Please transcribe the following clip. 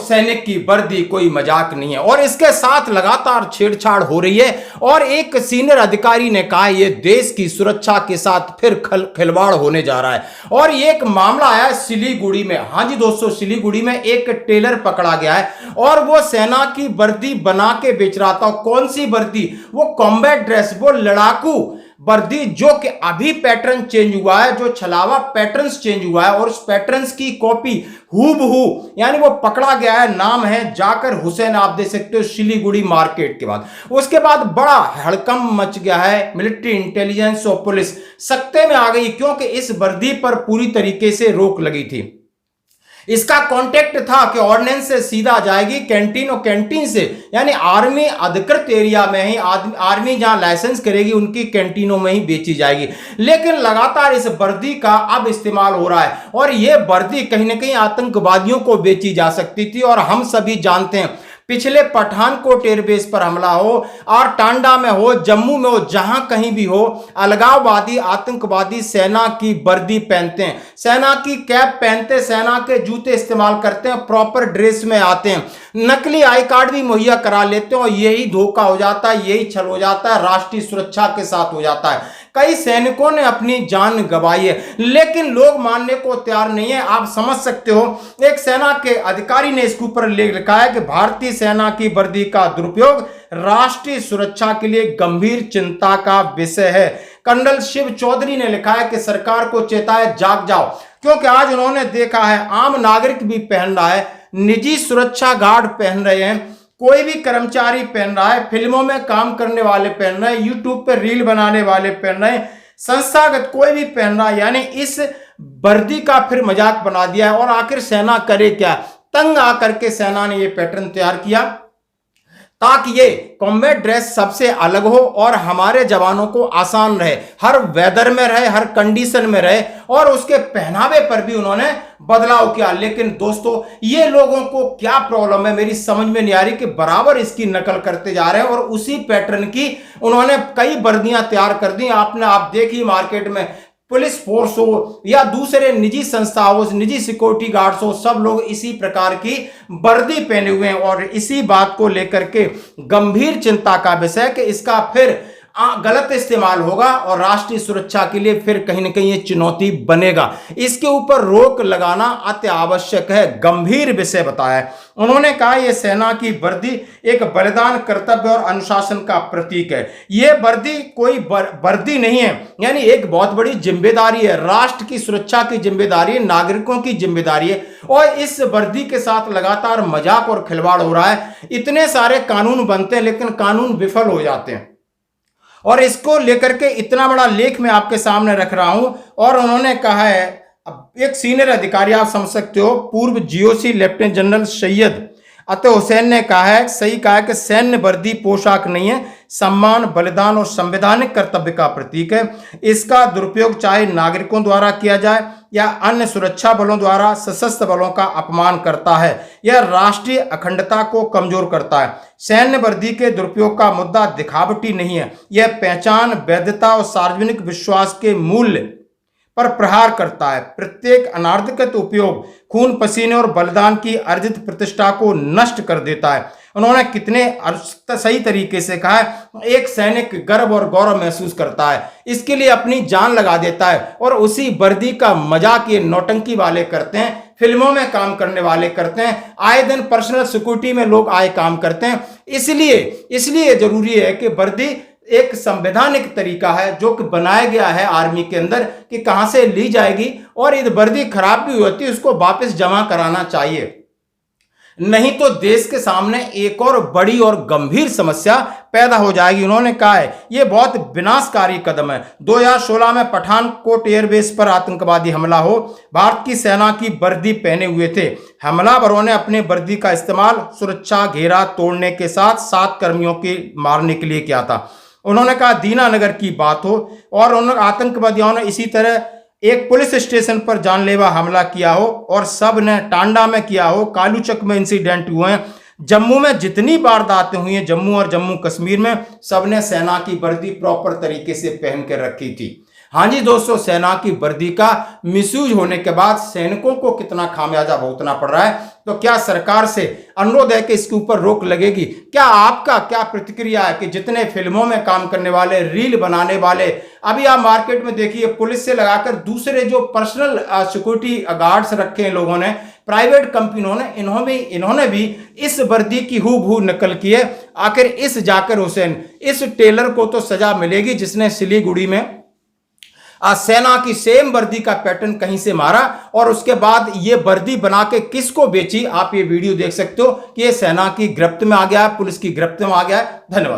सैनिक की वर्दी कोई मजाक नहीं है और इसके साथ लगातार छेड़छाड़ हो रही है। और एक सीनियर अधिकारी ने कहा ये देश की सुरक्षा के साथ फिर खिलवाड़ होने जा रहा है। और ये एक मामला आया सिलीगुड़ी में। हाँ जी दोस्तों, सिलीगुड़ी में एक टेलर पकड़ा गया है और वो सेना की वर्दी बना के बेच रहा था। कौन सी वर्दी? वो कॉम्बैट ड्रेस, वो लड़ाकू वर्दी, जो कि अभी पैटर्न चेंज हुआ है, जो छलावा पैटर्न चेंज हुआ है और उस पैटर्न की कॉपी हूबहू, यानी वो पकड़ा गया है। नाम है जाकिर हुसैन, आप देख सकते हो, सिलीगुड़ी मार्केट के बाद। उसके बाद बड़ा हड़कंप मच गया है। मिलिट्री इंटेलिजेंस और पुलिस सकते में आ गई क्योंकि इस वर्दी पर पूरी तरीके से रोक लगी थी। इसका कॉन्टेक्ट था कि ऑर्डिनेंस से सीधा जाएगी कैंटीन और कैंटीन से, यानी आर्मी अधिकृत एरिया में ही आर्मी जहां लाइसेंस करेगी उनकी कैंटीनों में ही बेची जाएगी। लेकिन लगातार इस वर्दी का अब इस्तेमाल हो रहा है और यह वर्दी कहीं ना कहीं आतंकवादियों को बेची जा सकती थी। और हम सभी जानते हैं पिछले पठानकोट एयरबेस पर हमला हो और टांडा में हो, जम्मू में हो, जहां कहीं भी हो, अलगाववादी आतंकवादी सेना की वर्दी पहनते हैं, सेना की कैप पहनते हैं, सेना के जूते इस्तेमाल करते हैं, प्रॉपर ड्रेस में आते हैं, नकली आई कार्ड भी मुहैया करा लेते हैं और यही धोखा हो जाता है, यही छल हो जाता है, राष्ट्रीय सुरक्षा के साथ हो जाता है। कई सैनिकों ने अपनी जान गंवाई है लेकिन लोग मानने को तैयार नहीं है। आप समझ सकते हो, एक सेना के अधिकारी ने इसके ऊपर लिखा है कि भारतीय सेना की वर्दी का दुरुपयोग राष्ट्रीय सुरक्षा के लिए गंभीर चिंता का विषय है। कर्नल शिव चौधरी ने लिखा है कि सरकार को चेताए जाग जाओ, क्योंकि आज उन्होंने देखा है आम नागरिक भी पहन रहा है, निजी सुरक्षा गार्ड पहन रहे हैं, कोई भी कर्मचारी पहन रहा है, फिल्मों में काम करने वाले पहन रहे हैं, यूट्यूब पर रील बनाने वाले पहन रहे हैं, संस्थागत कोई भी पहन रहा है। यानी इस वर्दी का फिर मजाक बना दिया है। और आखिर सेना करे क्या? तंग आकर के सेना ने यह पैटर्न तैयार किया ताकि ये कॉम्बैट ड्रेस सबसे अलग हो और हमारे जवानों को आसान रहे, हर वेदर में रहे, हर कंडीशन में रहे। और उसके पहनावे पर भी उन्होंने बदलाव किया। लेकिन दोस्तों, ये लोगों को क्या प्रॉब्लम है मेरी समझ में नहीं आ रही कि बराबर इसकी नकल करते जा रहे हैं और उसी पैटर्न की उन्होंने कई वर्दियां तैयार कर दी। आप देखिए मार्केट में पुलिस फोर्स हो या दूसरे निजी संस्था हो, निजी सिक्योरिटी गार्ड्स हो, सब लोग इसी प्रकार की वर्दी पहने हुए हैं। और इसी बात को लेकर के गंभीर चिंता का विषय कि इसका फिर गलत इस्तेमाल होगा और राष्ट्रीय सुरक्षा के लिए फिर कहीं ना कहीं ये चुनौती बनेगा। इसके ऊपर रोक लगाना अति आवश्यक है, गंभीर विषय बताया। उन्होंने कहा यह सेना की वर्दी एक बलिदान, कर्तव्य और अनुशासन का प्रतीक है। यह वर्दी कोई वर्दी नहीं है, यानी एक बहुत बड़ी जिम्मेदारी है, राष्ट्र की सुरक्षा की जिम्मेदारी है, नागरिकों की जिम्मेदारी है। और इस वर्दी के साथ लगातार मजाक और खिलवाड़ हो रहा है। इतने सारे कानून बनते हैं लेकिन कानून विफल हो जाते हैं। और इसको लेकर के इतना बड़ा लेख मैं आपके सामने रख रहा हूं। और उन्होंने कहा है, अब एक सीनियर अधिकारी आप समझ सकते हो, पूर्व जीओसी लेफ्टिनेंट जनरल सैयद अतः हुसैन ने कहा है, सही कहा है कि सैन्य वर्दी पोशाक नहीं है, सम्मान, बलिदान और संवैधानिक कर्तव्य का प्रतीक है। इसका दुरुपयोग चाहे नागरिकों द्वारा किया जाए या अन्य सुरक्षा बलों द्वारा सशस्त्र बलों का अपमान करता है, यह राष्ट्रीय अखंडता को कमजोर करता है। सैन्य वर्दी के दुरुपयोग का मुद्दा दिखावटी नहीं है, यह पहचान, वैधता और सार्वजनिक विश्वास के मूल्य पर प्रहार करता है। प्रत्येक अनाधिकृत उपयोग खून, पसीने और बलिदान की अर्जित प्रतिष्ठा को नष्ट कर देता है। उन्होंने कितने सही तरीके से कहा है, एक सैनिक गर्व और गौरव महसूस करता है, इसके लिए अपनी जान लगा देता है। और उसी वर्दी का मजाक ये नौटंकी वाले करते हैं, फिल्मों में काम करने वाले करते हैं, आए दिन पर्सनल सिक्योरिटी में लोग आए काम करते हैं। इसलिए जरूरी है कि वर्दी एक संवैधानिक तरीका है जो कि बनाया गया है आर्मी के अंदर कि कहां से ली जाएगी। और यदि वर्दी खराब भी होती है उसको वापस जमा कराना चाहिए, नहीं तो देश के सामने एक और बड़ी और गंभीर समस्या पैदा हो जाएगी। उन्होंने कहा है यह बहुत विनाशकारी कदम है। 2016 में पठानकोट एयरबेस पर आतंकवादी हमला हो, भारत की सेना की वर्दी पहने हुए थे। हमलावरों ने अपने वर्दी का इस्तेमाल सुरक्षा घेरा तोड़ने के साथ 7 कर्मियों के मारने के लिए किया था। उन्होंने कहा दीनानगर की बात हो और उन आतंकवादियों ने इसी तरह एक पुलिस स्टेशन पर जानलेवा हमला किया हो और सब ने टांडा में किया हो, कालूचक में इंसिडेंट हुए हैं, जम्मू में जितनी वारदातें हुई हैं, जम्मू और जम्मू कश्मीर में सबने सेना की वर्दी प्रॉपर तरीके से पहन के रखी थी। हाँ जी दोस्तों, सेना की वर्दी का मिसयूज होने के बाद सैनिकों को कितना खामियाजा भुगतना पड़ रहा है। तो क्या सरकार से अनुरोध है कि इसके ऊपर रोक लगेगी? क्या आपका क्या प्रतिक्रिया है कि जितने फिल्मों में काम करने वाले, रील बनाने वाले, अभी आप मार्केट में देखिए पुलिस से लगाकर दूसरे जो पर्सनल सिक्योरिटी गार्ड्स रखे हैं लोगों ने, प्राइवेट कंपनियों ने, इन्होंने भी इस वर्दी की हूबहू नकल की है। आखिर इस जाकिर हुसैन, इस टेलर को तो सजा मिलेगी जिसने सिलीगुड़ी में सेना की सेम वर्दी का पैटर्न कहीं से मारा और उसके बाद ये वर्दी बना के किसको बेची। आप ये वीडियो देख सकते हो कि ये सेना की गिरफ्त में आ गया है, पुलिस की गिरफ्त में आ गया है। धन्यवाद।